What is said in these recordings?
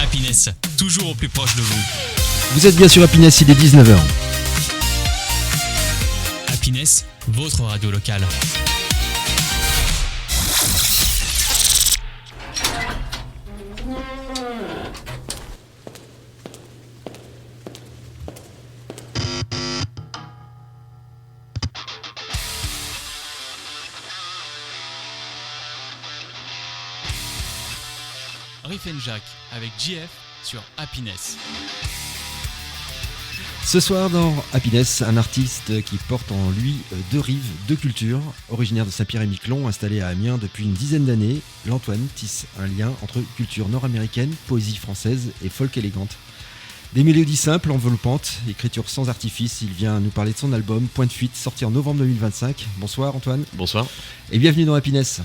Happiness, toujours au plus proche de vous. Vous êtes bien sur Happiness, il est 19h. Happiness, votre radio locale. Riff & Jack avec JF sur Happiness. Ce soir dans Happiness, un artiste qui porte en lui deux rives, deux cultures. Originaire de Saint-Pierre-et-Miquelon, installé à Amiens depuis une dizaine d'années, l'Antoine tisse un lien entre culture nord-américaine, poésie française et folk élégante. Des mélodies simples, enveloppantes, écriture sans artifice, il vient nous parler de son album Point de fuite, sorti en novembre 2025. Bonsoir Antoine. Bonsoir. Et bienvenue dans Happiness.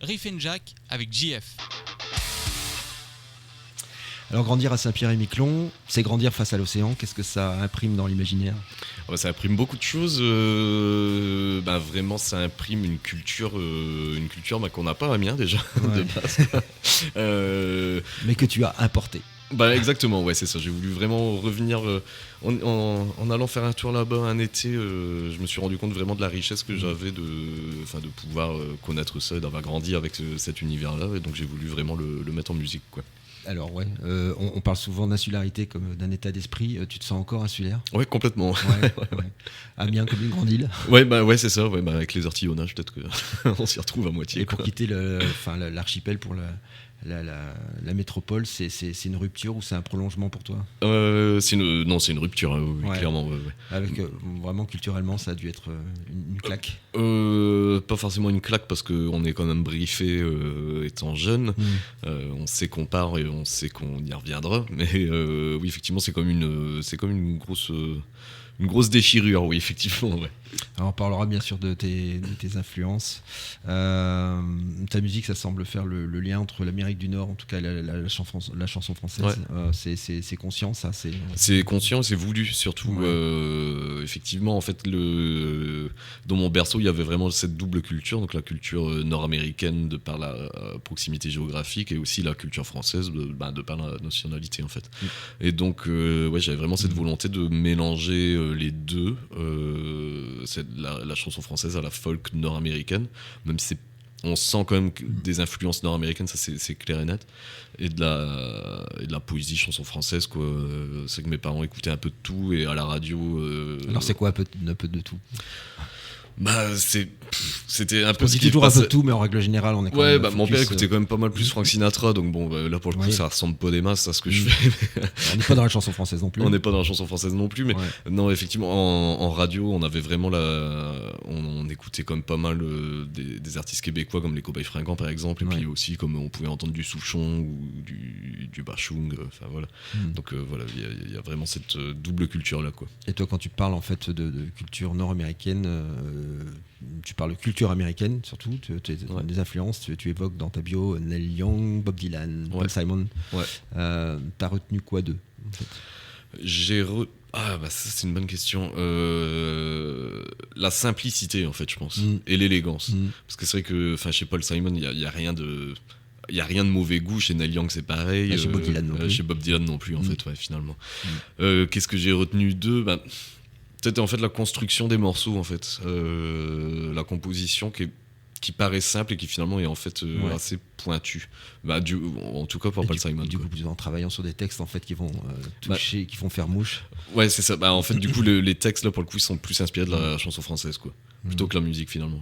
Riff & Jack avec JF. Alors grandir à Saint-Pierre-et-Miquelon, c'est grandir face à l'océan. Qu'est-ce que ça imprime dans l'imaginaire ? Ça imprime beaucoup de choses. Vraiment, ça imprime une culture qu'on n'a pas à Amiens déjà de base. Mais que tu as importé. Exactement, ouais, c'est ça. J'ai voulu vraiment revenir en allant faire un tour là-bas un été. Je me suis rendu compte vraiment de la richesse que j'avais de pouvoir connaître ça et d'avoir grandi avec cet univers-là. Et donc j'ai voulu vraiment le mettre en musique, quoi. Alors ouais, on parle souvent d'insularité comme d'un état d'esprit. Tu te sens encore insulaire ? Ouais, complètement. Ouais. Amiens comme une grande île. Ouais, c'est ça. Ouais, avec les artillonnages, peut-être qu'on s'y retrouve à moitié. Et pour quitter l'archipel pour la métropole, c'est une rupture ou c'est un prolongement pour toi ? C'est une rupture, hein, oui, clairement. Ouais. Avec vraiment culturellement, ça a dû être une claque. Pas forcément une claque parce qu'on est quand même briefé étant jeune. On sait qu'on part et on sait qu'on y reviendra. Mais oui, effectivement, c'est comme une grosse déchirure, oui, effectivement. Ouais. Alors, on parlera bien sûr de tes influences. Ta musique, ça semble faire le lien entre l'Amérique du Nord, en tout cas la chanson française. Ouais. C'est conscient, ça. C'est conscient, c'est voulu, surtout. Ouais. Effectivement, en fait, dans mon berceau, il y avait vraiment cette double culture, donc la culture nord-américaine de par la proximité géographique et aussi la culture française de par la nationalité, en fait. Et donc, j'avais vraiment cette volonté de mélanger les deux. C'est la chanson française à la folk nord-américaine, même si on sent quand même des influences nord-américaines, ça c'est clair et net, et de la poésie chanson française, quoi. C'est que mes parents écoutaient un peu de tout, et à la radio... Alors c'est quoi un peu de tout ? C'était un peu... On dit toujours un peu de tout, mais en règle générale, on est quand même... mon père écoutait quand même pas mal plus Frank Sinatra, donc là pour le coup, ça ressemble pas des masses à ce que je fais. On n'est pas dans la chanson française non plus. On n'est pas dans la chanson française non plus, mais non, effectivement, en radio, on avait vraiment on écoutait quand même pas mal des artistes québécois, comme les Cowboys Fringants, par exemple, et puis aussi, comme on pouvait entendre du Souchon ou du Bachung, enfin voilà. Donc voilà, il y a vraiment cette double culture-là, quoi. Et toi, quand tu parles, en fait, de culture nord-américaine... tu parles de culture américaine surtout, des influences, tu évoques dans ta bio Neil Young, Bob Dylan, Paul Simon. T'as retenu quoi d'eux en fait ? Ça c'est une bonne question. La simplicité, en fait, je pense, et l'élégance. Parce que c'est vrai que chez Paul Simon, il y a rien de mauvais goût. Chez Neil Young, c'est pareil. Chez Bob Dylan non plus. Chez Bob Dylan non plus, en fait, finalement. Qu'est-ce que j'ai retenu d'eux ? Peut-être en fait la construction des morceaux, en fait, la composition qui paraît simple et qui finalement est en fait assez pointue. En tout cas pour Paul Simon. Du coup, en travaillant sur des textes en fait qui vont toucher, qui vont faire mouche. Ouais, c'est ça. En fait, du coup, les textes là pour le coup, ils sont plus inspirés de la chanson française, quoi, plutôt que la musique finalement.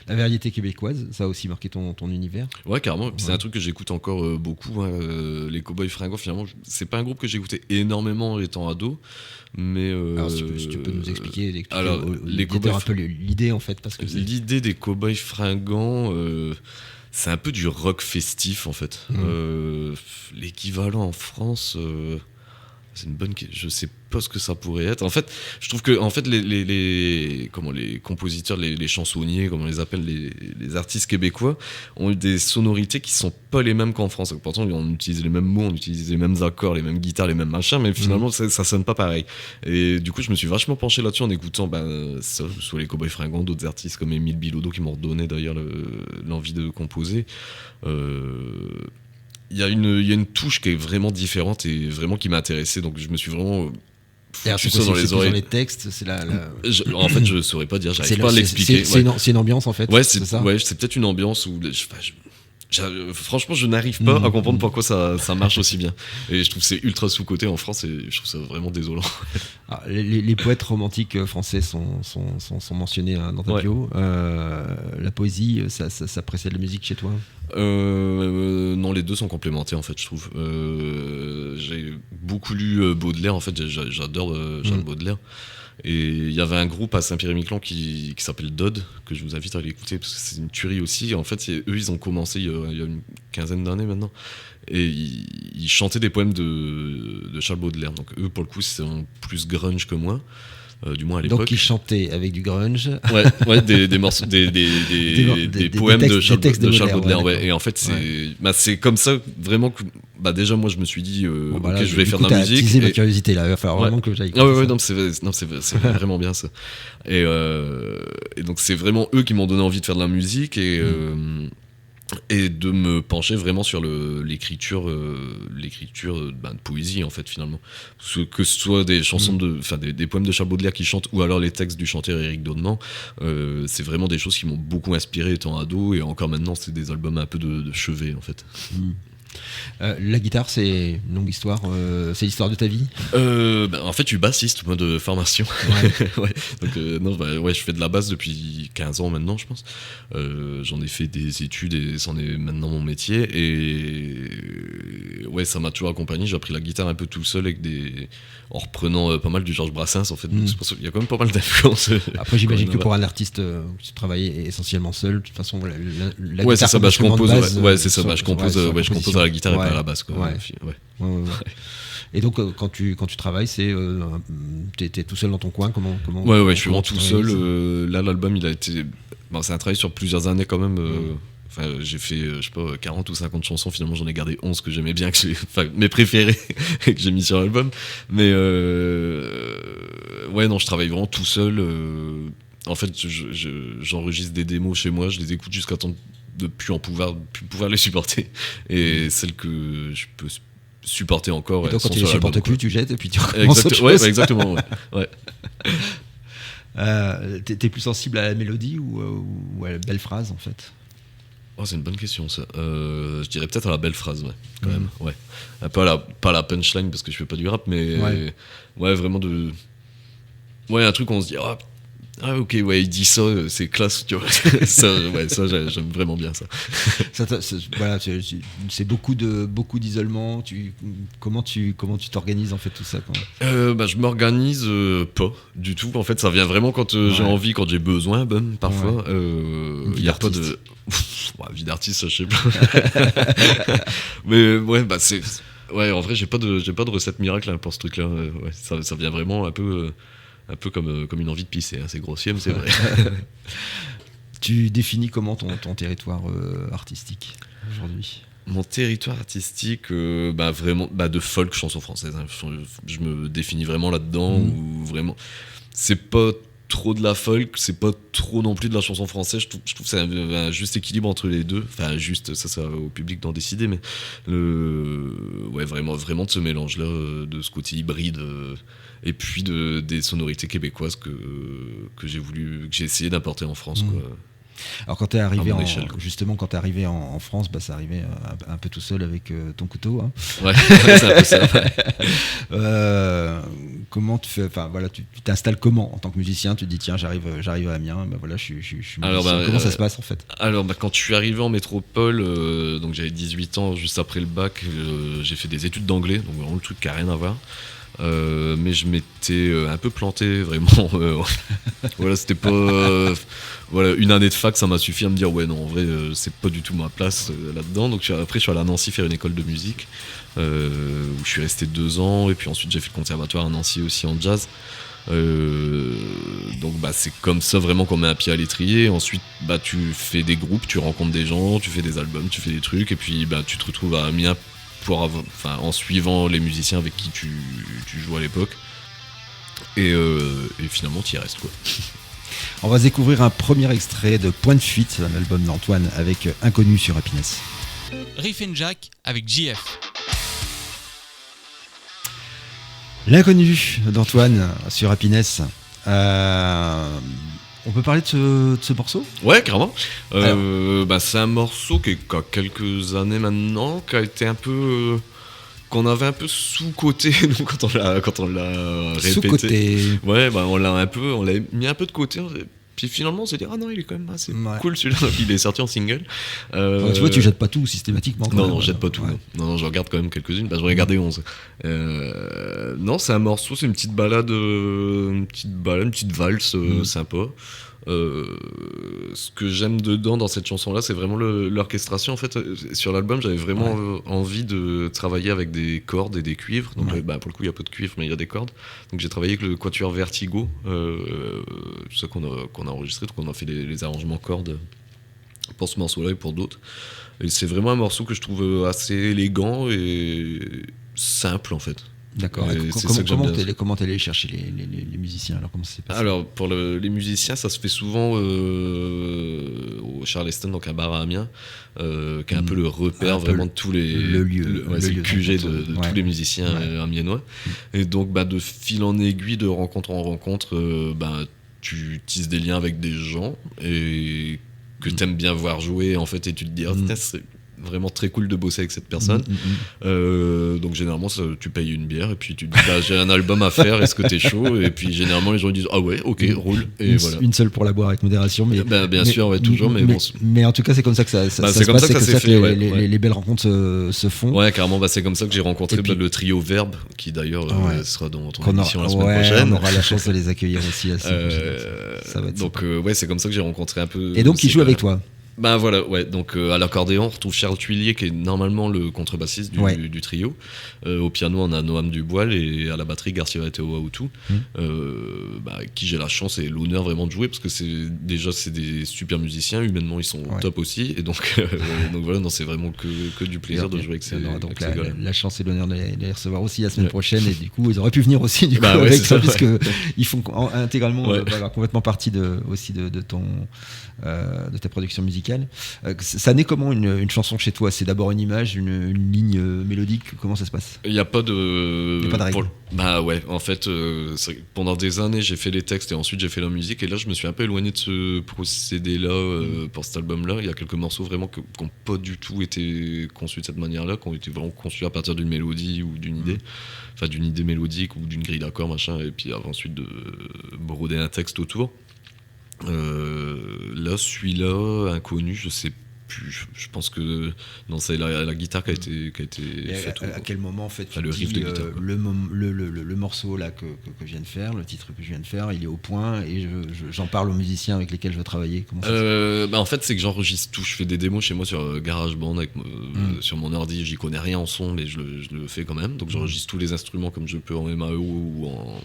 La variété québécoise, ça a aussi marqué ton univers. Ouais, carrément. C'est un truc que j'écoute encore beaucoup. Les Cowboys Fringants, finalement, c'est pas un groupe que j'écoutais énormément étant ado, mais. Alors, si tu peux nous expliquer les Cowboys un peu l'idée en fait, parce que l'idée des Cowboys Fringants. C'est un peu du rock festif, en fait. L'équivalent en France, c'est une bonne question. Je sais pas ce que ça pourrait être. En fait, je trouve que les compositeurs, les chansonniers, comme on les appelle, les artistes québécois, ont eu des sonorités qui sont pas les mêmes qu'en France. Pourtant, on utilise les mêmes mots, on utilise les mêmes accords, les mêmes guitares, les mêmes machins, mais finalement, ça sonne pas pareil. Et du coup, je me suis vachement penché là-dessus en écoutant soit les Cowboys Fringants, d'autres artistes comme Émile Bilodeau, qui m'ont redonné d'ailleurs l'envie de composer. Il y a une touche qui est vraiment différente et vraiment qui m'a intéressé, donc je me suis vraiment foutu ça dans les oreilles. Les textes, c'est En fait, je saurais pas dire, j'arrive pas à l'expliquer. C'est une ambiance en fait. Ouais, c'est ça. Ouais, c'est peut-être une ambiance où franchement, je n'arrive pas à comprendre pourquoi ça marche aussi bien. Et je trouve que c'est ultra sous-coté en France et je trouve ça vraiment désolant. Les poètes romantiques français sont mentionnés dans ta bio. La poésie, ça précède la musique chez toi? Non, les deux sont complémentaires en fait, je trouve. J'ai beaucoup lu Baudelaire, en fait, j'adore Charles Baudelaire. Et il y avait un groupe à Saint-Pierre-et-Miquelon qui s'appelle Dodd, que je vous invite à aller écouter parce que c'est une tuerie aussi. En fait, eux, ils ont commencé il y a une quinzaine d'années maintenant. Et ils chantaient des poèmes de Charles Baudelaire. Donc eux, pour le coup, c'est plus grunge que moi. Du moins à l'époque. Donc ils chantaient avec du grunge. Ouais, des morceaux, des poèmes de Charles Baudelaire. Ouais. Et en fait, c'est comme ça vraiment que déjà moi je me suis dit je vais faire de la musique. Attisé ma curiosité là, il va falloir vraiment que j'aille. C'est vraiment bien ça. Et donc c'est vraiment eux qui m'ont donné envie de faire de la musique et de me pencher vraiment sur l'écriture de poésie en fait finalement, que ce soit des chansons des poèmes de Charles Baudelaire qui chantent ou alors les textes du chanteur Éric Daunement, c'est vraiment des choses qui m'ont beaucoup inspiré étant ado et encore maintenant c'est des albums un peu de chevet en fait. La guitare, c'est une longue histoire. C'est l'histoire de ta vie? En fait, je suis bassiste moi, de formation. Ouais. Donc, je fais de la basse depuis 15 ans maintenant, je pense. J'en ai fait des études et c'en est maintenant mon métier. Et ouais, ça m'a toujours accompagné. J'ai appris la guitare un peu tout seul en reprenant pas mal du Georges Brassens. En fait, donc, c'est pour ça qu'il y a quand même pas mal d'influences. Après, j'imagine que pour un artiste, tu travailles essentiellement seul. De toute façon, la guitare, c'est ça. Je compose. C'est ça. Je compose à la guitare et pas à la basse. Quoi. Ouais. Et donc quand tu travailles, t'es tout seul dans ton coin, comment je suis vraiment tout seul. Là, l'album, il a été. C'est un travail sur plusieurs années quand même. J'ai fait, 40 ou 50 chansons. Finalement, j'en ai gardé 11 que j'aimais bien, mes préférées, que j'ai mis sur l'album. Mais je travaille vraiment tout seul. En fait, j'enregistre des démos chez moi, je les écoute jusqu'à temps de plus pouvoir les supporter. Et celles que je peux supporter encore. Et donc, quand tu les supportes plus, tu jettes et puis tu recommences autre chose. Exactement. Ouais. T'es plus sensible à la mélodie ou à la belle phrase en fait? C'est une bonne question ça. Je dirais peut-être à la belle phrase, quand même. Ouais. Pas à la punchline parce que je fais pas du rap, mais vraiment un truc où on se dit ok, il dit ça, c'est classe, tu vois. ça j'aime vraiment bien ça. C'est beaucoup d'isolement. Comment tu t'organises en fait tout ça je m'organise pas du tout. En fait, ça vient vraiment quand j'ai envie, quand j'ai besoin, parfois. Il y a pas de vie d'artiste, ça, je sais pas. Mais c'est en vrai, j'ai pas de recette miracle pour ce truc-là. Ça vient vraiment un peu comme une envie de pisser, c'est grossier, mais c'est vrai. Tu définis comment ton territoire artistique aujourd'hui? Mon territoire artistique, vraiment de folk, chanson française. Je me définis vraiment là-dedans, où vraiment, c'est pas trop de la folk, c'est pas trop non plus de la chanson française. Je trouve que c'est un juste équilibre entre les deux. Enfin, juste, ça au public d'en décider, mais vraiment de ce mélange-là, de ce côté hybride. Et puis des sonorités québécoises que j'ai essayé d'importer en France, quoi. Alors quand t'es arrivé quand t'es arrivé en France, ça arrivait un peu tout seul avec ton couteau. Hein. Ouais, c'est un peu ça. Ouais. Comment tu fais? Tu t'installes comment en tant que musicien? Tu te dis tiens, j'arrive à Amiens, je suis musicien. Alors, comment ça se passe en fait? Alors quand je suis arrivé en métropole, donc j'avais 18 ans, juste après le bac, j'ai fait des études d'anglais, donc vraiment le truc qui a rien à voir. Mais je m'étais un peu planté vraiment. C'était pas. Une année de fac, ça m'a suffi à me dire non, en vrai, c'est pas du tout ma place là-dedans. Donc après, je suis allé à Nancy faire une école de musique où je suis resté 2 ans. Et puis ensuite, j'ai fait le conservatoire à Nancy aussi en jazz. Donc c'est comme ça vraiment qu'on met un pied à l'étrier. Ensuite, tu fais des groupes, tu rencontres des gens, tu fais des albums, tu fais des trucs. Et puis, tu te retrouves à Amiens en suivant les musiciens avec qui tu joues à l'époque et finalement tu y restes quoi. On va découvrir un premier extrait de Point de fuite, un album d'Antoine avec Inconnu sur Happiness. Riff and Jack avec JF. L'inconnu d'Antoine sur Happiness. On peut parler de ce morceau ? Ouais, carrément. C'est un morceau qui a quelques années maintenant, qui a été un peu... qu'on avait un peu sous-coté nous, quand on l'a répété. Sous-coté. Ouais, on l'a mis un peu de côté. Puis finalement, on s'est dit, ah non, il est quand même assez cool celui-là. Il est sorti en single. Tu vois, tu jettes pas tout systématiquement. Non, je jette pas tout. Ouais. Non, je regarde quand même quelques-unes. J'en ai gardé 11. Non, c'est un morceau, c'est une petite balade, une petite valse sympa. Ce que j'aime dedans dans cette chanson là, c'est vraiment l'orchestration. En fait, sur l'album, j'avais vraiment envie de travailler avec des cordes et des cuivres. Donc pour le coup, il y a peu de cuivre, mais il y a des cordes. Donc j'ai travaillé avec le Quatuor Vertigo, tout ça qu'on a enregistré. Donc on a fait les arrangements cordes pour ce morceau là et pour d'autres. Et c'est vraiment un morceau que je trouve assez élégant et simple en fait. D'accord. Comment t'es allé chercher les musiciens alors, comment ça s'est passé ? Alors pour les musiciens, ça se fait souvent au Charleston, donc un bar à Amiens, qui est un peu le repère vraiment de tous les c'est le QG de tous les musiciens amiénois. Et donc de fil en aiguille, de rencontre en rencontre, tu tisses des liens avec des gens et que t'aimes bien voir jouer en fait, et tu te dis c'est vraiment très cool de bosser avec cette personne. Donc généralement tu payes une bière et puis tu te dis j'ai un album à faire, est-ce que t'es chaud? Et puis généralement les gens ils disent ah ouais, ok, roule. Et voilà. Une seule pour la boire avec modération, mais bien sûr, ouais, toujours, mais en tout cas c'est comme ça que ça se passe, c'est comme ça que les belles rencontres se font. Ouais, carrément. C'est comme ça que j'ai rencontré le trio Verbe, qui d'ailleurs sera dans ton émission la semaine prochaine. On aura la chance de les accueillir aussi la semaine prochaine. Ça va être donc c'est comme ça que j'ai rencontré un peu. Et donc ils jouent avec toi. Donc à l'accordéon on retrouve Charles Tuillier qui est normalement le contrebassiste du trio. Au piano on a Noam Dubois et à la batterie Garcia Teo Aoutou, avec qui j'ai la chance et l'honneur vraiment de jouer, parce que c'est des super musiciens, humainement ils sont top aussi, et donc voilà, c'est vraiment que du plaisir de jouer avec ces gars. Donc la chance et l'honneur de les recevoir aussi la semaine prochaine, et du coup ils auraient pu venir aussi avec ça, puisque ils font intégralement complètement partie de ta production musicale. Ça naît comment une chanson chez toi? C'est d'abord une image, une ligne mélodique? Comment ça se passe? Il n'y a pas de règle. En fait, pendant des années j'ai fait les textes et ensuite j'ai fait la musique, et là je me suis un peu éloigné de ce procédé-là pour cet album-là. Il y a quelques morceaux vraiment qui n'ont pas du tout été conçus de cette manière-là, qui ont été vraiment conçus à partir d'une mélodie ou d'une idée, enfin d'une idée mélodique ou d'une grille d'accords, machin, et puis ensuite de broder un texte autour. Là, celui-là, Inconnu, je sais plus. Je pense que non, c'est la guitare qui a été faite. À quel moment en fait le riff de guitare, le morceau là que je viens de faire, le titre que je viens de faire, il est au point et j'en parle aux musiciens avec lesquels je veux travailler. Comment ça en fait, c'est que j'enregistre tout. Je fais des démos chez moi sur GarageBand sur mon ordi. J'y connais rien en son, mais je le fais quand même. Donc j'enregistre tous les instruments comme je peux en MAE ou en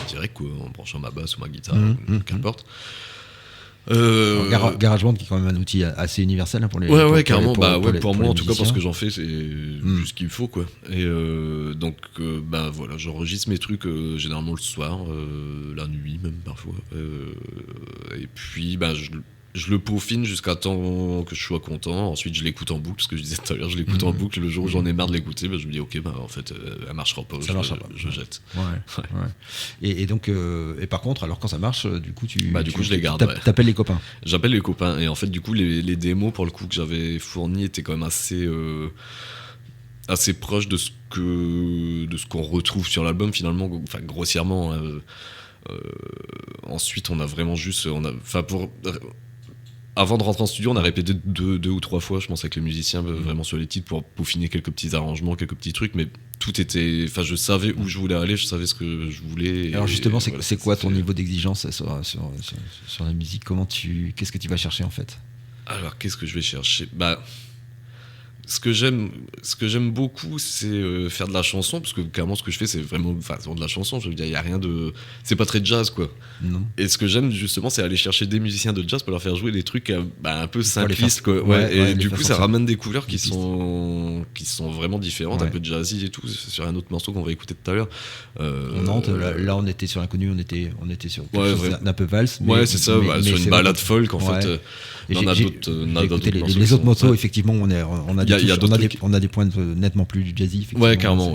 direct, quoi, en branchant ma basse ou ma guitare, qu'importe. GarageBand qui est quand même un outil assez universel pour les. Carrément. Pour moi en tout cas, parce que j'en fais, c'est juste ce qu'il faut, quoi. Et donc voilà, j'enregistre mes trucs généralement le soir, la nuit même parfois. Et puis je le peaufine jusqu'à temps que je sois content. Ensuite, je l'écoute en boucle, ce que je disais tout à l'heure. Je l'écoute en boucle. Le jour où j'en ai marre de l'écouter, je me dis ok, en fait, elle marchera pas. Je jette. Et donc, et par contre, alors quand ça marche, du coup, je les garde. T'appelles les copains. J'appelle les copains. Et en fait, du coup, les démos pour le coup que j'avais fournies étaient quand même assez proches de ce qu'on retrouve sur l'album finalement. Enfin, grossièrement. Ensuite, on a vraiment juste, avant de rentrer en studio, on a répété deux ou trois fois, je pense, avec les musiciens, vraiment sur les titres, pour peaufiner quelques petits arrangements, quelques petits trucs, mais tout était... Enfin, je savais où je voulais aller, je savais ce que je voulais. Alors justement, c'est quoi ton niveau d'exigence sur la musique? Qu'est-ce que tu vas chercher, en fait? Alors, qu'est-ce que je vais chercher? ce que j'aime beaucoup, c'est faire de la chanson, parce que clairement ce que je fais, c'est vraiment de la chanson. Je veux dire, il y a rien de, c'est pas très jazz, quoi. Non. Et ce que j'aime justement, c'est aller chercher des musiciens de jazz pour leur faire jouer des trucs un peu Pour simplistes, quoi. Et du coup, ça ramène des couleurs qui sont vraiment différentes, un peu jazzy et tout. Sur un autre morceau qu'on va écouter tout à l'heure. Là, on était sur l'inconnu, on était sur quelque chose d'un peu valse. C'est ça, sur une balade folk, en fait. On a d'autres les autres morceaux, effectivement, on a des points nettement plus jazzy. Ouais, carrément,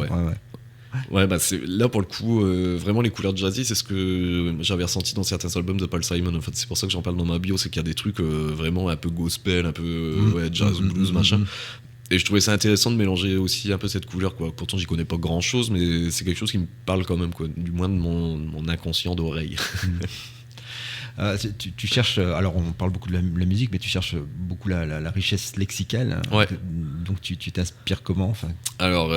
ouais, bah c'est là pour le coup, vraiment les couleurs de jazzy, c'est ce que j'avais ressenti dans certains albums de Paul Simon. En fait, c'est pour ça que j'en parle dans ma bio, c'est qu'il y a des trucs vraiment un peu gospel, un peu jazz, blues, machin. Et je trouvais ça intéressant de mélanger aussi un peu cette couleur, quoi. Pourtant, j'y connais pas grand chose, mais c'est quelque chose qui me parle quand même, quoi. Du moins de mon inconscient d'oreille. Tu cherches, alors on parle beaucoup de la musique, mais tu cherches beaucoup la richesse lexicale. Ouais. Donc tu t'inspires comment, Alors,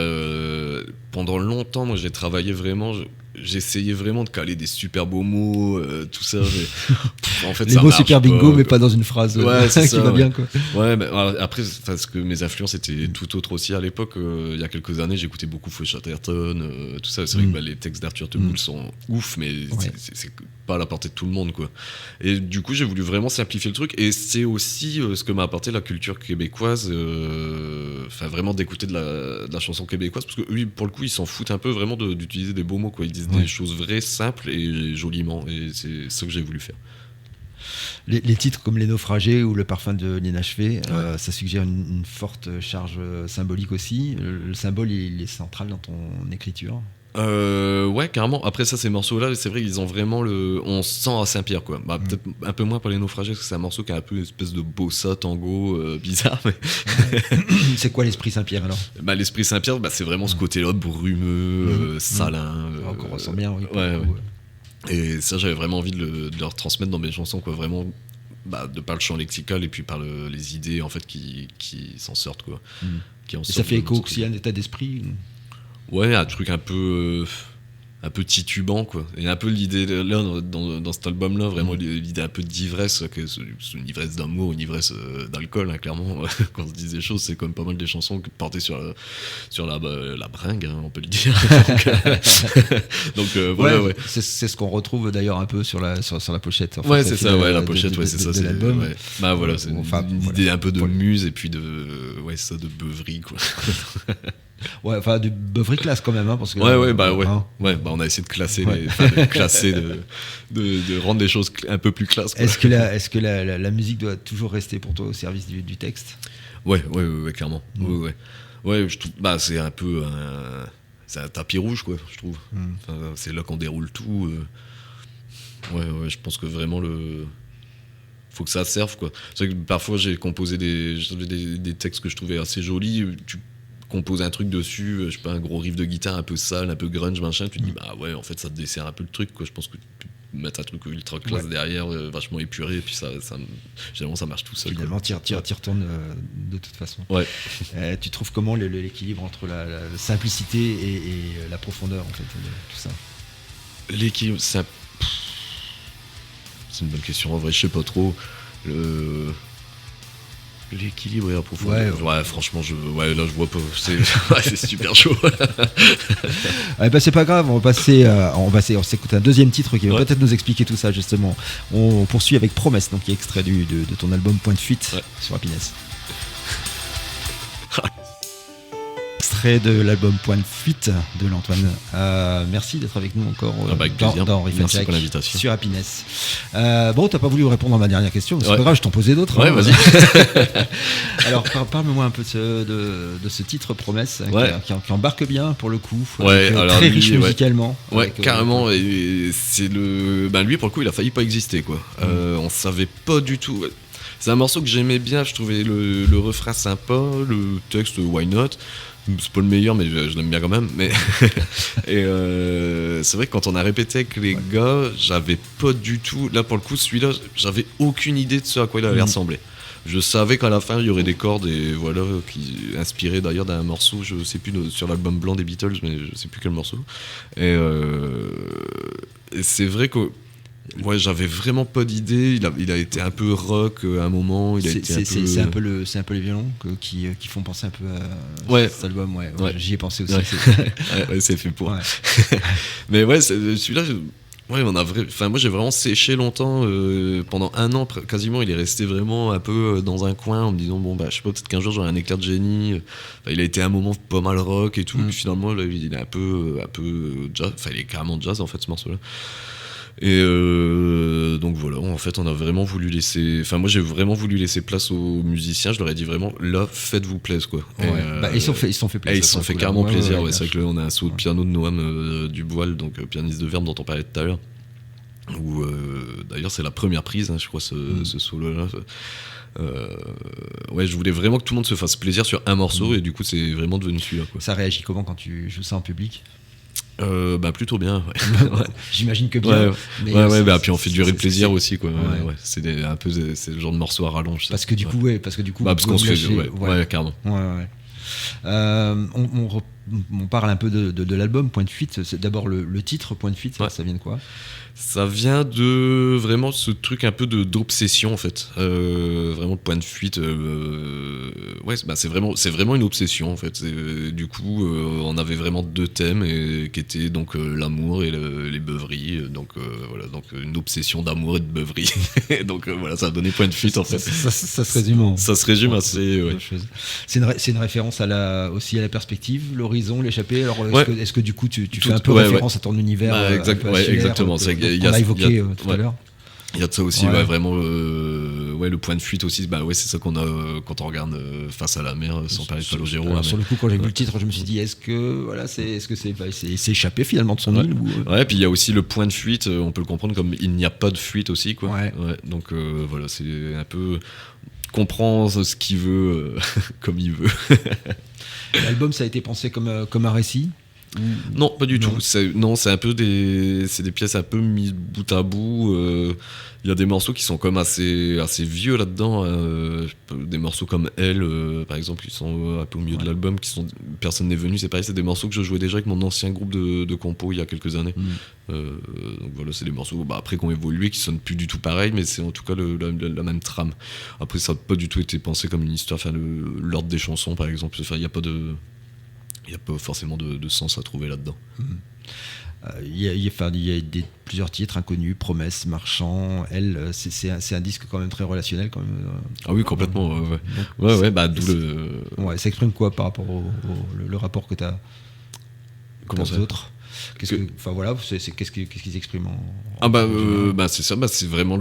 pendant longtemps, moi j'ai travaillé vraiment. J'essayais vraiment de caler des super beaux mots, tout ça. Mais, en fait, les ça mots marche super bingo, pas, mais pas dans une phrase qui va bien, quoi. Ouais, mais après, parce que mes influences étaient tout autres aussi à l'époque. Il y a quelques années, j'écoutais beaucoup Feu Chatterton, tout ça. C'est vrai que les textes d'Arthur Teboul sont ouf, mais c'est pas à la portée de tout le monde, quoi. Et du coup, j'ai voulu vraiment simplifier le truc. Et c'est aussi ce que m'a apporté la culture québécoise, vraiment d'écouter de la chanson québécoise, parce que eux, pour le coup, ils s'en foutent un peu vraiment d'utiliser des beaux mots, quoi. Ils disent des choses vraies, simples et joliment, et c'est ça que j'ai voulu faire. Les titres comme Les Naufragés ou Le Parfum de l'Inachevé, ça suggère une forte charge symbolique aussi. Le symbole, il est central dans ton écriture. Ouais, carrément. Après ça, ces morceaux-là, c'est vrai qu'ils ont vraiment on se sent à Saint-Pierre, quoi. Bah, peut-être un peu moins pour Les Naufragés, parce que c'est un morceau qui a un peu une espèce de bossa tango bizarre. Mais... C'est quoi l'esprit Saint-Pierre, alors? Bah, l'esprit Saint-Pierre, c'est vraiment ce côté-là brumeux, salin. Qu'on ressent bien, oui. Ouais. Et ça, j'avais vraiment envie de leur transmettre dans mes chansons, quoi. Vraiment, de par le champ lexical et puis par les idées, en fait, qui s'en sortent, quoi. Et ça fait écho aussi à un état d'esprit. Ouais, un truc un peu titubant, quoi. Et un peu l'idée là dans cet album-là, vraiment l'idée un peu d'ivresse, que c'est une ivresse d'amour, une ivresse d'alcool, hein, clairement. Quand on se dit des choses, c'est comme pas mal des chansons portées sur la bringue, hein, on peut le dire. Donc voilà, ouais. C'est ce qu'on retrouve d'ailleurs un peu sur la pochette. Ouais, c'est ça, la pochette, c'est ça, c'est l'album. Ouais. Bah voilà, c'est une idée un peu de muse et puis de beuverie, quoi. Ouais, enfin du beuverie classe quand même, hein, parce que on a essayé de classer de rendre les choses un peu plus classe, quoi. Est-ce que la musique doit toujours rester pour toi au service du texte? Ouais, clairement. Ouais, je trouve, c'est un peu c'est un tapis rouge, quoi, je trouve. Enfin, c'est là qu'on déroule tout. Ouais, je pense que vraiment faut que ça serve, quoi. C'est vrai que parfois j'ai composé des textes que je trouvais assez jolis. Tu composes un truc dessus, je sais pas, un gros riff de guitare un peu sale, un peu grunge, machin, tu te dis en fait ça te dessert un peu le truc, quoi. Je pense que tu peux mettre un truc ultra classe derrière, vachement épuré, et puis ça généralement ça marche tout seul. Finalement t'y retournes de toute façon. Ouais. Tu trouves comment l'équilibre entre la simplicité et la profondeur, en fait, de tout ça? L'équilibre, c'est une bonne question, en vrai je sais pas trop. L'équilibre et la profondeur. Ouais, franchement, là je vois pas. C'est super chaud. C'est pas grave, on va s'écouter un deuxième titre qui va peut-être nous expliquer tout ça, justement. On poursuit avec Promesse, donc qui est extrait de ton album Point de Fuite sur Happiness. Extrait de l'album Point de Fuite de l'Antoine. Merci d'être avec nous encore dans Riff and Check sur Happiness. T'as pas voulu répondre à ma dernière question, mais c'est pas grave, je t'en posais d'autres. Ouais, vas-y. Alors parle-moi un peu de ce titre Promesse, qui embarque bien pour le coup, très riche musicalement. Ouais, carrément. Et c'est lui pour le coup, il a failli pas exister, quoi. On savait pas du tout. C'est un morceau que j'aimais bien, je trouvais le refrain sympa, le texte why not. C'est pas le meilleur, mais je l'aime bien quand même. Mais et c'est vrai que quand on a répété avec les gars, j'avais pas du tout. Là, pour le coup, celui-là, j'avais aucune idée de ce à quoi il allait ressembler. Je savais qu'à la fin, il y aurait des cordes, et voilà, qui inspiré d'ailleurs d'un morceau, je sais plus, sur l'album blanc des Beatles, mais je sais plus quel morceau. Et c'est vrai que Ouais, j'avais vraiment pas d'idée. Il a été un peu rock à un moment. C'est un peu les violons qui font penser un peu à cet album. Ouais. J'y ai pensé aussi. Ouais, c'est fait pour. Ouais. Mais ouais, celui-là. Ouais, moi j'ai vraiment séché longtemps, pendant 1 an quasiment. Il est resté vraiment un peu dans un coin en me disant bon bah je sais pas, peut-être qu'un jour j'aurai un éclair de génie. Il a été un moment pas mal rock et tout, puis finalement là, il est un peu jazz, il est carrément jazz en fait ce morceau là. Et donc voilà, en fait on a vraiment voulu laisser, moi j'ai vraiment voulu laisser place aux musiciens. Je leur ai dit vraiment là, faites-vous plaisir quoi. Ouais. Ils se sont fait plaisir. Ils se sont fait carrément plaisir. C'est vrai que là, on a un solo de piano de Noam Duboil, donc pianiste de Verne dont on parlait tout à l'heure, où d'ailleurs c'est la première prise, je crois, ce solo là. Je voulais vraiment que tout le monde se fasse plaisir sur un morceau, et du coup c'est vraiment devenu celui-là quoi. Ça réagit comment quand tu joues ça en public? Plutôt bien. Ouais. J'imagine que bien. Puis on fait durer le plaisir aussi quoi. Ouais. C'est le genre de morceau à rallonge. Parce que du coup parce qu'on se fait carrément. Ouais. On parle un peu de l'album Point de fuite. C'est d'abord le titre Point de fuite. Ça vient de quoi? Ça vient de vraiment ce truc un peu d'obsession en fait. Vraiment le point de fuite. C'est vraiment une obsession en fait. Du coup, on avait vraiment 2 thèmes qui étaient donc l'amour et les beuveries. Donc une obsession d'amour et de beuverie. Donc ça a donné Point de fuite en fait. Ça se résume. Ça se résume assez. Ouais. C'est une référence aussi à la perspective, l'horizon, l'échappée. Alors est-ce que du coup tu fais un peu référence à ton univers? Exactement. On a évoqué tout à l'heure. Il y a de ça aussi, vraiment. Le point de fuite aussi, c'est ça qu'on a quand on regarde Face à la mer, sans parler de Calogero. Sur le coup, quand j'ai vu le titre, je me suis dit, est-ce que c'est échappé finalement de son île ou... Ouais, puis il y a aussi le point de fuite, on peut le comprendre comme il n'y a pas de fuite aussi, quoi. Ouais, donc c'est un peu comprend ce qu'il veut comme il veut. L'album, ça a été pensé comme un récit? Non, pas du tout. C'est un peu des pièces un peu mises bout à bout. Il y a des morceaux qui sont comme assez vieux là-dedans. Des morceaux comme Elle, par exemple, ils sont un peu au milieu de l'album. Personne n'est venu. C'est pareil, c'est des morceaux que je jouais déjà avec mon ancien groupe de compo il y a quelques années. Donc voilà, c'est des morceaux après qui ont évolué, qui sonnent plus du tout pareil, mais c'est en tout cas la même trame. Après, ça n'a pas du tout été pensé comme une histoire. L'ordre des chansons, par exemple. Il n'y a pas forcément de sens à trouver là-dedans. Il y a plusieurs titres inconnus, Promesse, Marchand, Elle, c'est un disque quand même très relationnel quand même. Ah oui, complètement. Ça exprime quoi par rapport le rapport que tu as aux autres? Qu'est-ce qu'ils expriment c'est ça, c'est vraiment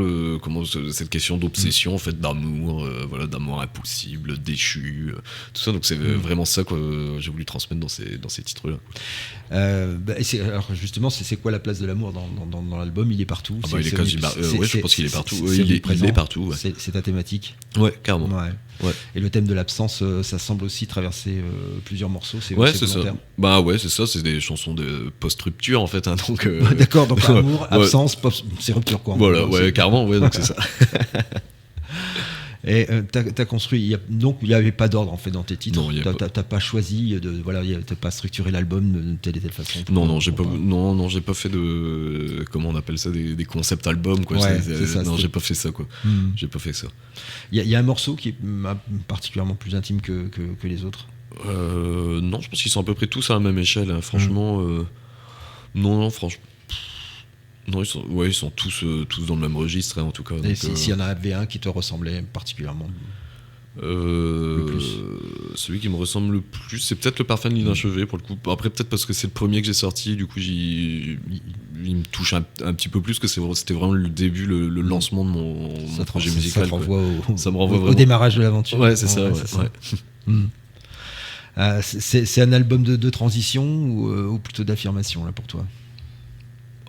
cette question d'obsession en fait, d'amour, d'amour impossible, déchu, tout ça. Donc c'est vraiment ça que j'ai voulu transmettre dans ces titres-là. Alors justement, c'est quoi la place de l'amour dans l'album? Il est partout. Il est quasi je pense qu'il est partout. Il est partout. Ouais. C'est ta thématique. Ouais, carrément. Ouais. Et le thème de l'absence, ça semble aussi traverser plusieurs morceaux. C'est ça. C'est ça. C'est des chansons de post-rupture en fait. Donc. D'accord. Donc amour, absence, c'est rupture quoi. Voilà. Carrément. Ouais. Donc c'est ça. Et t'as construit. Donc il n'y avait pas d'ordre en fait dans tes titres. Non, t'as pas choisi t'as pas structuré l'album de telle et telle façon. Non, j'ai pas fait de, comment on appelle ça, des concept albums quoi. J'ai pas fait ça quoi. J'ai pas fait ça. Il y a un morceau qui est particulièrement plus intime que les autres. Non, je pense qu'ils sont à peu près tous à la même échelle. Hein. Franchement, non, franchement. Non, ils sont tous dans le même registre, hein, en tout cas. Et s'il y en avait un qui te ressemblait particulièrement le plus. Celui qui me ressemble le plus, c'est peut-être Le Parfum de l'Inachevé, pour le coup. Après, peut-être parce que c'est le premier que j'ai sorti, du coup, il me touche un petit peu plus, que c'était vraiment le début, le lancement de mon projet musical. Ça me renvoie au démarrage de l'aventure. Ouais, c'est ça. C'est un album de transition ou plutôt d'affirmation là pour toi?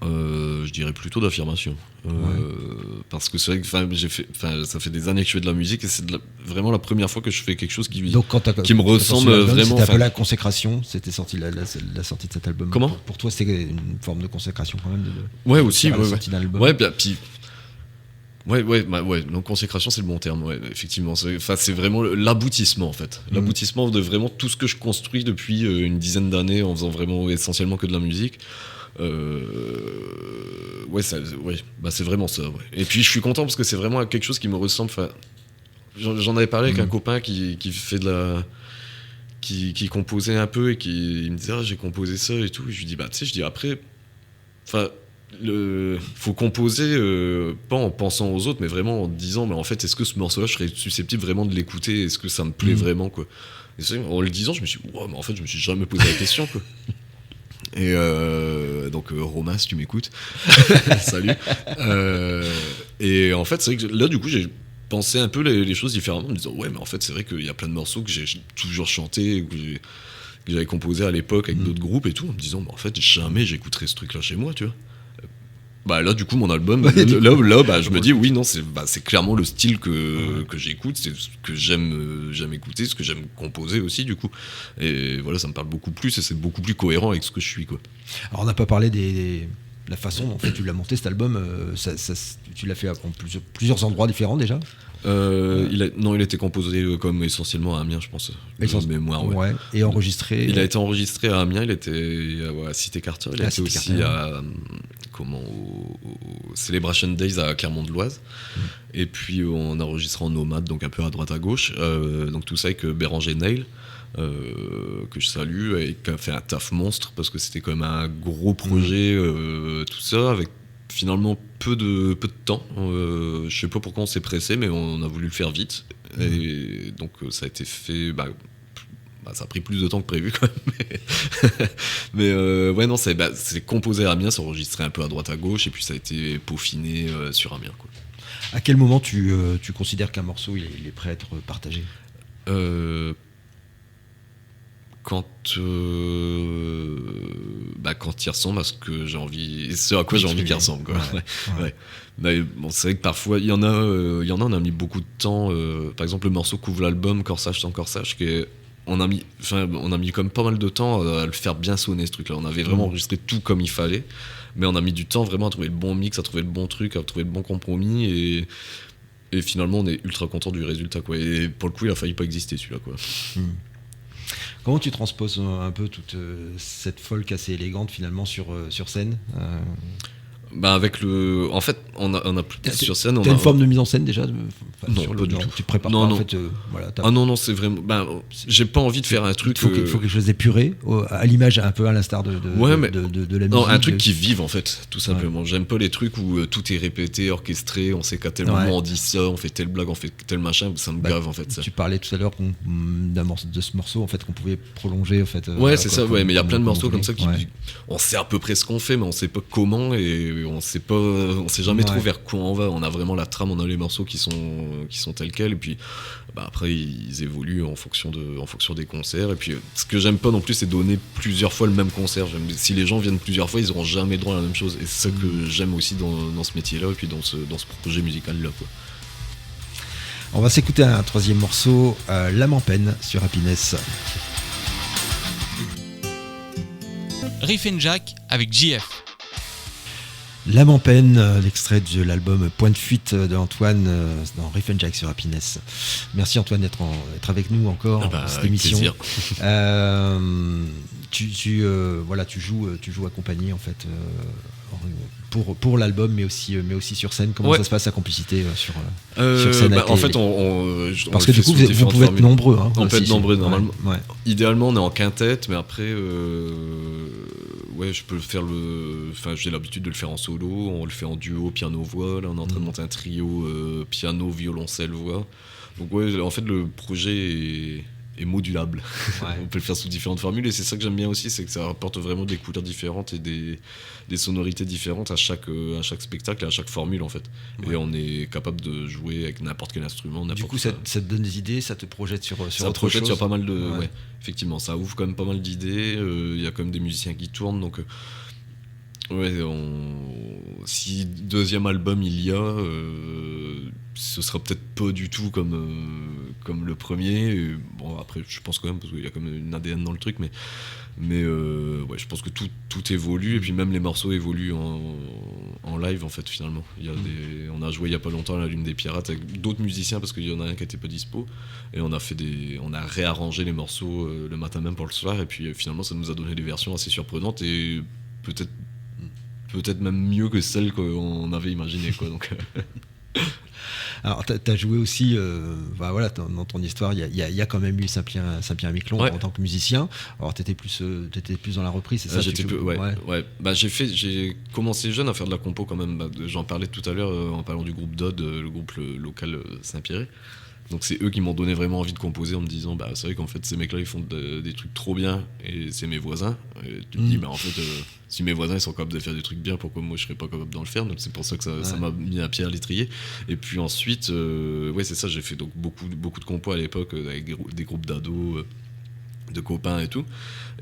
Je dirais plutôt d'affirmation. Parce que c'est vrai que ça fait des années que je fais de la musique et c'est vraiment la première fois que je fais quelque chose qui me ressemble vraiment. C'était un peu la consécration, c'était sorti la sortie de cet album. Comment pour toi, c'était une forme de consécration quand même aussi. La sortie d'un album. Donc consécration c'est le bon terme, effectivement. C'est vraiment l'aboutissement en fait. L'aboutissement de vraiment tout ce que je construis depuis une dizaine d'années en faisant vraiment essentiellement que de la musique. Ouais, c'est vraiment ça. Ouais. Et puis je suis content parce que c'est vraiment quelque chose qui me ressemble. J'en avais parlé avec un copain qui fait de la. Qui composait un peu et il me disait j'ai composé ça et tout. Et je lui dis tu sais, après. Faut composer pas en pensant aux autres, mais vraiment en disant mais en fait, est-ce que ce morceau-là, je serais susceptible vraiment de l'écouter? Est-ce que ça me plaît vraiment, quoi? Et c'est vrai, en le disant, je me suis dit, mais en fait, je me suis jamais posé la question, quoi. Et donc Romain, si tu m'écoutes, salut. Et en fait, c'est vrai que là, du coup, j'ai pensé un peu les choses différemment, en me disant ouais, mais en fait, c'est vrai qu'il y a plein de morceaux que j'ai toujours chanté, que j'avais composé à l'époque avec d'autres groupes et tout, en me disant en fait, jamais j'écouterais ce truc-là chez moi, tu vois. Là, du coup, mon album, je me dis oui, non, c'est clairement le style que j'écoute, c'est ce que j'aime écouter, ce que j'aime composer aussi, du coup. Et voilà, ça me parle beaucoup plus et c'est beaucoup plus cohérent avec ce que je suis, quoi. Alors, on n'a pas parlé de la façon dont en fait, tu l'as monté, cet album. Tu l'as fait en plusieurs endroits différents déjà. Il a été composé comme essentiellement à Amiens, je pense. De mémoire, ouais. Et enregistré. Il a été enregistré à Amiens, il était à Cité Carter, il a été aussi au Celebration Days à Clermont-de-Loise. Et puis on a enregistré en nomade, donc un peu à droite à gauche. Donc tout ça avec Béranger Nail, que je salue, et qui a fait un taf monstre parce que c'était quand même un gros projet, tout ça, avec finalement peu de temps. Je sais pas pourquoi on s'est pressé, mais on a voulu le faire vite. Et donc ça a été fait. Ça a pris plus de temps que prévu quand même. Mais ouais, non, c'est composé à Amiens, c'est enregistré un peu à droite à gauche, et puis ça a été peaufiné sur Amiens, quoi. À quel moment tu considères qu'un morceau il est prêt à être partagé? Quand il ressemble à ce que j'ai envie, ce à quoi j'ai envie qu'il ressemble, quoi. Ouais. Mais bon, c'est vrai que parfois il y en a on a mis beaucoup de temps, par exemple le morceau qu'ouvre l'album Corsage sans corsage, on a mis quand même pas mal de temps à le faire bien sonner, ce truc là. On avait vraiment enregistré tout comme il fallait, mais on a mis du temps vraiment à trouver le bon mix, à trouver le bon truc, à trouver le bon compromis, et finalement on est ultra content du résultat, quoi. Et pour le coup il a failli pas exister, celui-là, quoi. Comment tu transposes un peu toute cette folk assez élégante finalement sur scène? En fait, on a plus sur scène. T'as une forme de mise en scène déjà? Non, pas du tout. Tu te prépares non, pas, non. en fait. Non, c'est vraiment. J'ai pas envie de faire un truc. Il faut quelque chose d'épuré, à l'image un peu à l'instar de la musique. Non, un truc qui vive, en fait, tout simplement. Ouais. J'aime pas les trucs où tout est répété, orchestré. On sait qu'à tel moment on dit ça, on fait telle blague, on fait tel machin. Ça me gave, en fait. Ça. Tu parlais tout à l'heure de ce morceau, en fait, qu'on pouvait prolonger, en fait. Ouais, c'est ça. Ouais, mais il y a plein de morceaux comme ça qui. On sait à peu près ce qu'on fait, mais on sait pas comment, et on sait jamais trop vers quoi on va. On a vraiment la trame, on a les morceaux qui sont tels quels, et puis après ils évoluent en fonction des concerts. Et puis ce que j'aime pas non plus, c'est donner plusieurs fois le même concert. Si les gens viennent plusieurs fois, ils auront jamais droit à la même chose, et c'est ça que j'aime aussi dans ce métier là, et puis dans ce projet musical là, quoi. On va s'écouter un troisième morceau, L'âme en peine, sur Happiness. Riff and Jack avec JF. L'âme en peine, l'extrait de l'album Point de fuite d'Antoine dans Riff and Jack sur Happiness. Merci Antoine d'être avec nous encore dans cette émission. Tu joues accompagné en fait pour l'album, mais aussi sur scène. Comment ça se passe, la complicité sur scène? En fait, parce que du coup vous pouvez être nombreux. On peut être nombreux normalement. Ouais. Idéalement, on est en quintette, mais après, je peux le faire j'ai l'habitude de le faire en solo. On le fait en duo, piano-voix. Là, on est en train de monter un trio piano, violoncelle, voix. Donc en fait, le projet est modulable. Ouais. On peut le faire sous différentes formules, et c'est ça que j'aime bien aussi, c'est que ça apporte vraiment des couleurs différentes et des sonorités différentes à chaque spectacle et à chaque formule, en fait. Ouais. Et on est capable de jouer avec n'importe quel instrument. Du coup, ça te donne des idées, ça te projette sur autre chose. Ça projette sur pas mal de... Ouais, effectivement, ça ouvre quand même pas mal d'idées. Il y a quand même des musiciens qui tournent, donc... si deuxième album il y a, ce sera peut-être pas du tout comme le premier. Et bon, après, je pense quand même, parce qu'il y a quand même une ADN dans le truc, mais je pense que tout évolue, et puis même les morceaux évoluent en live, en fait, finalement. On a joué il y a pas longtemps à la Lune des Pirates avec d'autres musiciens, parce qu'il y en a un qui était pas dispo, et on a réarrangé les morceaux le matin même pour le soir, et puis finalement ça nous a donné des versions assez surprenantes, et peut-être peut-être même mieux que celle qu'on avait imaginée, quoi. Donc, Alors, t'as joué aussi, voilà, dans ton histoire, il y a quand même eu Saint-Pierre-et-Miquelon en tant que musicien. Alors, t'étais plus dans la reprise, c'est ça? Bah, j'ai commencé jeune à faire de la compo quand même. Bah, j'en parlais tout à l'heure en parlant du groupe Dodd, le groupe local Saint-Pierre. Donc c'est eux qui m'ont donné vraiment envie de composer en me disant bah c'est vrai qu'en fait ces mecs-là ils font des trucs trop bien et c'est mes voisins. Et tu te dis bah en fait si mes voisins ils sont capables de faire des trucs bien, pourquoi moi je serais pas capable d'en le faire? Donc c'est pour ça que ça m'a mis un pied à l'étrier. Et puis ensuite c'est ça, j'ai fait donc beaucoup de compos à l'époque avec des groupes d'ados, de copains et tout.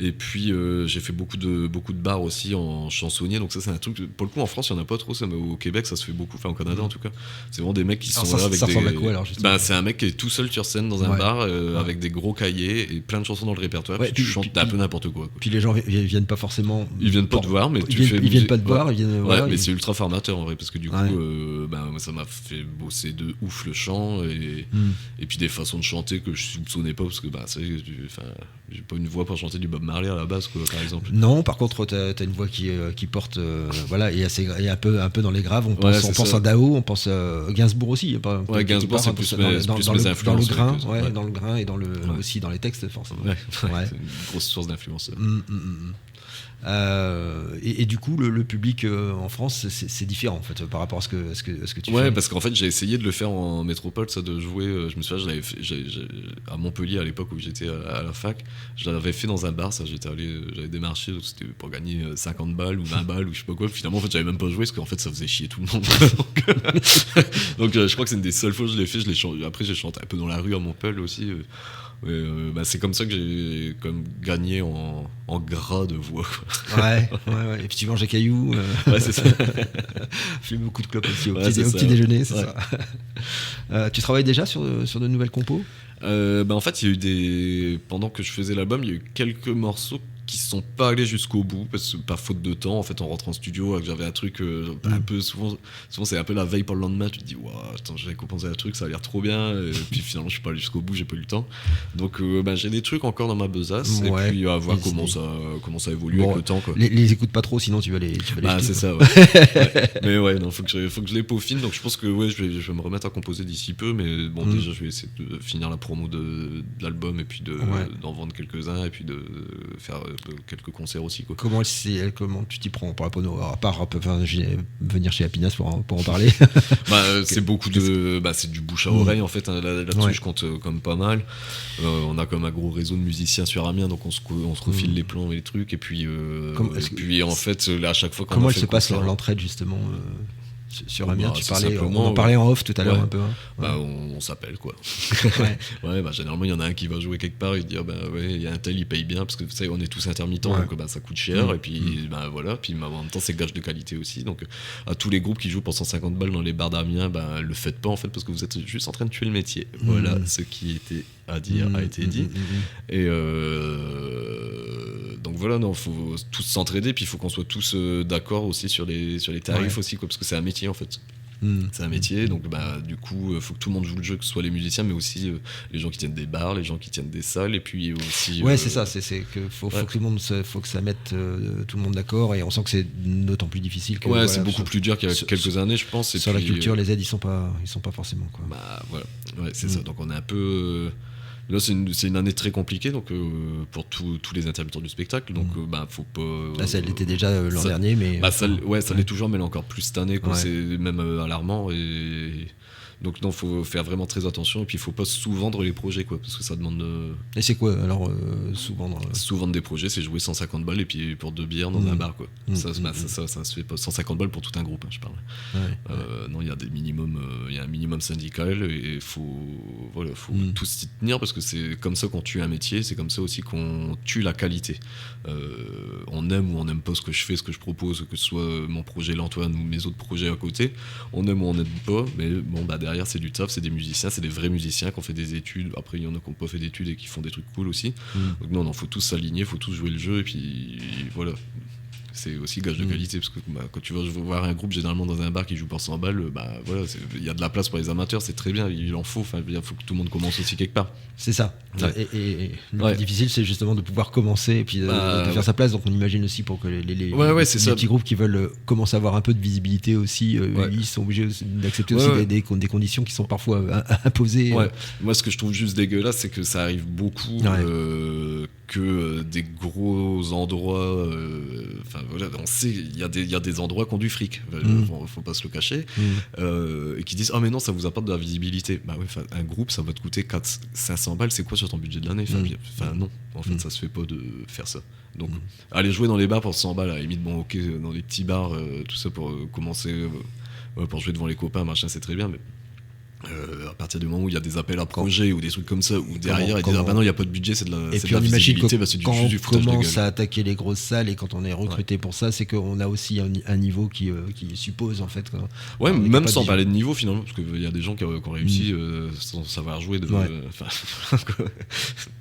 Et puis j'ai fait beaucoup de bars aussi en chansonnier, donc ça c'est un truc pour le coup en France il y en a pas trop, ça, mais au Québec ça se fait beaucoup, enfin au Canada en tout cas, c'est vraiment des mecs qui sont là avec ça ressemble à quoi alors justement? Bah, c'est un mec qui est tout seul sur scène dans un bar avec des gros cahiers et plein de chansons dans le répertoire, puis tu chantes un peu n'importe quoi. Puis les gens viennent pas forcément, ils viennent pas te voir, mais ils viennent pas te voir, ils viennent, mais c'est ultra formateur en vrai, parce que du coup ça m'a fait bosser de ouf le chant et puis des façons de chanter que je soupçonnais pas, parce que bah j'ai pas une voix pour chanter du Bob Marley à la base quoi, par exemple. Non, par contre t'as une voix qui porte et un peu dans les graves. On pense à Dao, on pense à Gainsbourg aussi. Gainsbourg c'est plus mes influences dans le grain, dans le grain et aussi dans les textes forcément. C'est une grosse source d'influence. Et du coup le public en France c'est différent en fait par rapport à ce que tu fais. Ouais, parce qu'en fait j'ai essayé de le faire en métropole, ça, de jouer, je me souviens à Montpellier à l'époque où j'étais à la fac, je l'avais fait dans un bar, ça, j'avais démarché, c'était pour gagner 50 balles ou 20 balles ou je sais pas quoi, finalement en fait j'avais même pas joué parce qu'en fait ça faisait chier tout le monde. donc je crois que c'est une des seules fois que je l'ai fait, après j'ai chanté un peu dans la rue à Montpellier aussi. C'est comme ça que j'ai comme gagné en gras de voix. Ouais. Et puis tu manges des cailloux. Ouais, c'est ça. Je fais beaucoup de clopes aussi au petit déjeuner, c'est ça. Tu travailles déjà sur de nouvelles compos? En fait, il y a eu pendant que je faisais l'album, il y a eu quelques morceaux qui sont pas allés jusqu'au bout parce que par faute de temps en fait on rentre en studio, j'avais un truc un peu souvent c'est un peu la veille pour le lendemain, tu te dis attends, j'avais compensé un truc, ça a l'air trop bien, et puis finalement je suis pas allé jusqu'au bout, j'ai pas eu le temps, donc j'ai des trucs encore dans ma besace, et puis à voir comment ça évolue avec le temps quoi. Les écoute pas trop sinon tu vas les c'est ça mais non, faut que je les peaufine, donc je pense que je vais me remettre à composer d'ici peu, mais bon déjà je vais essayer de finir la promo de l'album et puis d'en vendre quelques-uns et puis de faire quelques concerts aussi quoi. Comment tu t'y prends pour la pono, à part venir chez Happiness pour en parler? C'est beaucoup c'est du bouche à oreille en fait, là-dessus je compte comme pas mal. On a comme un gros réseau de musiciens sur Amiens, donc on se refile les plans et les trucs, et puis en fait là, à chaque fois comment elle se passe l'entraide justement sur Amiens? On en parlait en off tout à l'heure un peu. On s'appelle quoi. Généralement il y en a un qui va jouer quelque part et dire il y a un tel, il paye bien parce que on est tous intermittents, donc ça coûte cher, et puis puis en même temps c'est gage de qualité aussi, donc à tous les groupes qui jouent pour 150 balles dans les bars d'Amiens, le faites pas en fait, parce que vous êtes juste en train de tuer le métier. Voilà, ce qui était à dire a été dit. Et donc voilà, faut tous s'entraider, puis il faut qu'on soit tous d'accord aussi sur les tarifs aussi quoi, parce que c'est un métier en fait. C'est un métier, donc du coup faut que tout le monde joue le jeu, que ce soit les musiciens mais aussi les gens qui tiennent des bars, les gens qui tiennent des salles, et puis aussi c'est ça, c'est que faut que tout le monde faut que ça mette tout le monde d'accord, et on sent que c'est d'autant plus difficile que c'est beaucoup plus dur qu'il y a quelques années je pense, et sur la culture les aides ils sont pas forcément quoi. C'est ça, donc on est un peu là c'est une année très compliquée, donc pour tous les intermittents du spectacle, donc faut pas là ça l'était déjà l'an dernier, mais ça l'est toujours, mais encore plus cette année quoi. C'est même alarmant, et donc non, faut faire vraiment très attention, et puis il faut pas sous-vendre les projets quoi, parce que ça demande Et c'est quoi alors sous-vendre des projets? C'est jouer 150 balles et puis pour 2 bières dans un bar quoi. Ça se fait pas. 150 balles pour tout un groupe je parle. Non, il y a des minimums, il y a un minimum syndical, et faut tous s'y tenir, parce que c'est comme ça qu'on tue un métier, c'est comme ça aussi qu'on tue la qualité. On aime ou on n'aime pas ce que je fais, ce que je propose, que ce soit mon projet l'Antoine ou mes autres projets à côté, on aime ou on n'aime pas, mais derrière c'est du taf, c'est des musiciens, c'est des vrais musiciens qui ont fait des études, après il y en a qui n'ont pas fait d'études et qui font des trucs cool aussi. Donc non, faut tous s'aligner, faut tous jouer le jeu, et puis voilà, c'est aussi gage de qualité, parce que quand tu vas voir un groupe généralement dans un bar qui joue pour 100 balles, voilà, il y a de la place pour les amateurs, c'est très bien, il en faut, il faut que tout le monde commence aussi quelque part. C'est ça. Ouais. Et le plus difficile, c'est justement de pouvoir commencer et puis de faire sa place. Donc on imagine aussi pour que les petits groupes qui veulent commencer à avoir un peu de visibilité aussi, ils sont obligés d'accepter aussi des conditions qui sont parfois imposées. Ouais. Moi, ce que je trouve juste dégueulasse, c'est que ça arrive beaucoup que des gros endroits. Voilà, on sait, il y a des endroits qui ont du fric, faut pas se le cacher, et qui disent mais non, ça vous apporte de la visibilité. Un groupe, ça va te coûter 500 balles, c'est quoi sur ton budget de l'année? Non, en fait, ça se fait pas de faire ça. Donc, aller jouer dans les bars pour 100 balles, à la limite, dans les petits bars, tout ça pour commencer, pour jouer devant les copains, machin, c'est très bien, mais. À partir du moment où il y a des appels à projets ou des trucs comme ça, où derrière ils disent non, il n'y a pas de budget, c'est de la visibilité, c'est quand on commence à attaquer les grosses salles et quand on est recruté pour ça, c'est qu'on a aussi un niveau qui suppose en fait. Même sans parler de niveau finalement, parce qu'il y a des gens qui ont réussi sans savoir jouer.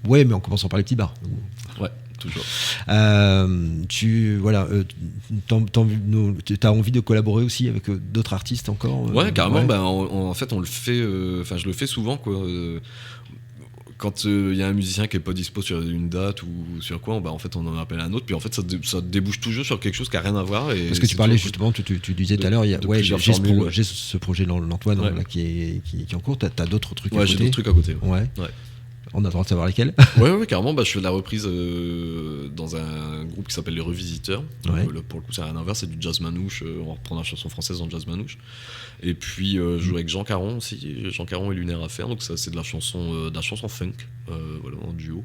Ouais, mais en commençant par les petits bars. Ouais. Toujours. T'as envie de collaborer aussi avec d'autres artistes encore Ouais, carrément. En fait, on le fait. Je le fais souvent, quoi. Quand il y a un musicien qui est pas dispo sur une date ou sur quoi, en fait, on en appelle un autre. Puis en fait, ça débouche toujours sur quelque chose qui a rien à voir. Parce que tu parlais justement, tu disais tout à l'heure, j'ai ce projet l'Antoine là, qui est en cours. T'as d'autres trucs à côté. Ouais, j'ai d'autres trucs à côté. Ouais. On a le droit de savoir lesquels. Ouais, carrément. Je fais de la reprise dans un groupe qui s'appelle Les Revisiteurs. Donc, pour le coup, c'est rien à voir, c'est du jazz manouche. On reprend la chanson française en jazz manouche. Et puis, je joue avec Jean Caron aussi. Jean Caron et Lunaire Affaire. Donc, ça, c'est de la chanson funk, en duo.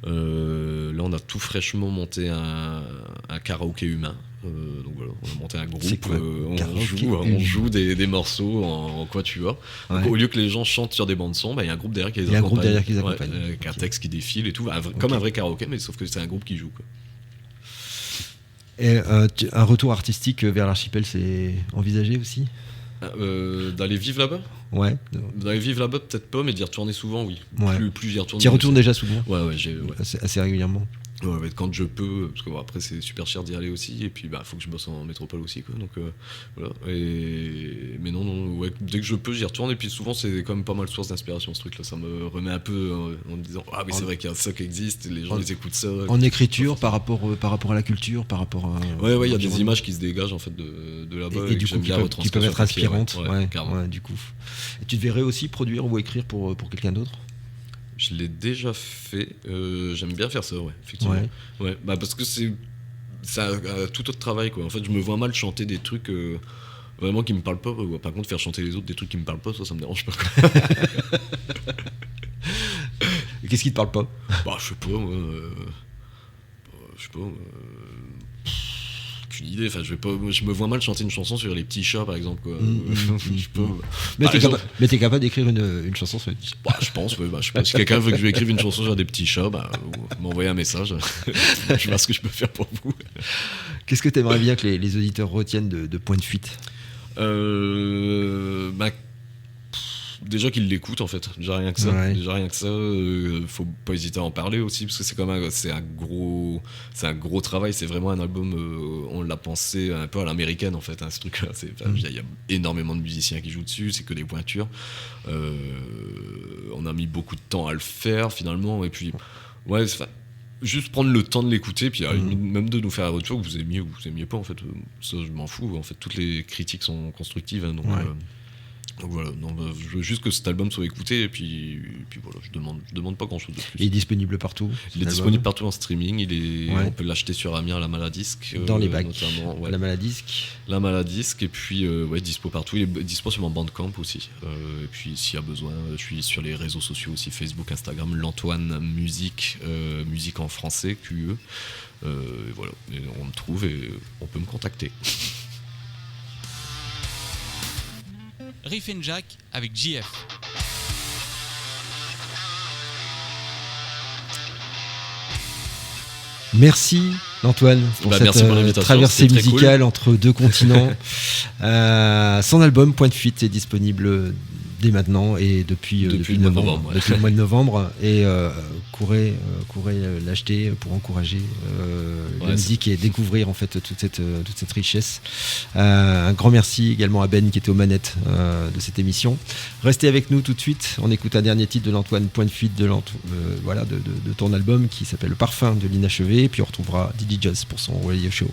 Là, on a tout fraîchement monté un karaoké humain. Donc voilà, on a monté un groupe, on joue des morceaux en quatuor. Donc, au lieu que les gens chantent sur des bandes son, il y a un groupe derrière qui les accompagne. Avec un texte qui défile et tout, comme un vrai karaoké, mais sauf que c'est un groupe qui joue, quoi. Et un retour artistique vers l'archipel, c'est envisagé aussi? D'aller vivre là-bas? Ouais. D'aller vivre là-bas, peut-être pas, mais d'y retourner souvent, oui. Plus j'y retourne. Tu y retournes déjà souvent? Ouais. Assez régulièrement. Ouais, quand je peux, parce que après c'est super cher d'y aller aussi, et puis faut que je bosse en métropole aussi, quoi. Donc voilà. Mais non, dès que je peux, j'y retourne, et puis souvent c'est quand même pas mal source d'inspiration, ce truc-là. Ça me remet un peu en me disant c'est vrai qu'il y a ça qui existe, les gens ils écoutent ça. En écriture, par rapport à la culture, par rapport à. Ouais, il y a des images qui se dégagent en fait de là-bas, et du coup qui peuvent être inspirantes. Ouais, du coup. Et tu te verrais aussi produire ou écrire pour quelqu'un d'autre? Je l'ai déjà fait. J'aime bien faire ça, effectivement. Ouais. Parce que c'est un tout autre travail, quoi. En fait, je me vois mal chanter des trucs vraiment qui me parlent pas. Par contre, faire chanter les autres des trucs qui me parlent pas, ça me dérange pas, quoi. Qu'est-ce qui te parle pas? Je sais pas, moi. Aucune idée. Je me vois mal chanter une chanson sur les petits chats, par exemple, quoi. Mais t'es capable d'écrire une chanson sur les petits chats? Je pense, je sais pas. Si quelqu'un veut que je écrive une chanson sur des petits chats, m'envoyer un message. Je vois ce que je peux faire pour vous. Qu'est-ce que t'aimerais bien que les auditeurs retiennent de Point de Fuite? Déjà qu'ils l'écoutent, en fait. Déjà rien que ça. Faut pas hésiter à en parler aussi, parce que c'est un gros travail. C'est vraiment un album, on l'a pensé un peu à l'américaine, en fait, ce truc-là. Il y a énormément de musiciens qui jouent dessus, c'est que des pointures. On a mis beaucoup de temps à le faire, finalement, et puis juste prendre le temps de l'écouter, puis même de nous faire un retour, que vous aimiez ou que vous aimiez pas, en fait. Ça, je m'en fous. En fait, toutes les critiques sont constructives, hein, donc voilà, je veux juste que cet album soit écouté, et puis voilà, je demande pas grand chose de plus. Il est disponible partout? Il est disponible partout en streaming, on peut l'acheter sur Amiens, la Maladisc. Dans les bacs, notamment, la Maladisc. La Maladisc, et puis dispo partout. Il est dispo sur mon Bandcamp aussi. Et puis s'il y a besoin, je suis sur les réseaux sociaux aussi, Facebook, Instagram, l'Antoine Musique, musique en français, QE. Voilà, et on me trouve et on peut me contacter. Riff and Jack avec JF. Merci Antoine pour cette traversée musicale entre deux continents. Son album Point de Fuite est disponible dès maintenant et depuis le mois de novembre. Depuis le mois de novembre. Et courez l'acheter pour encourager la musique et découvrir en fait toute cette richesse. Un grand merci également à Ben qui était aux manettes de cette émission. Restez avec nous tout de suite. On écoute un dernier titre de l'Antoine, Point de fuite de ton album qui s'appelle Le Parfum de l'Inachevé. Et puis on retrouvera Didi Jazz pour son radio show.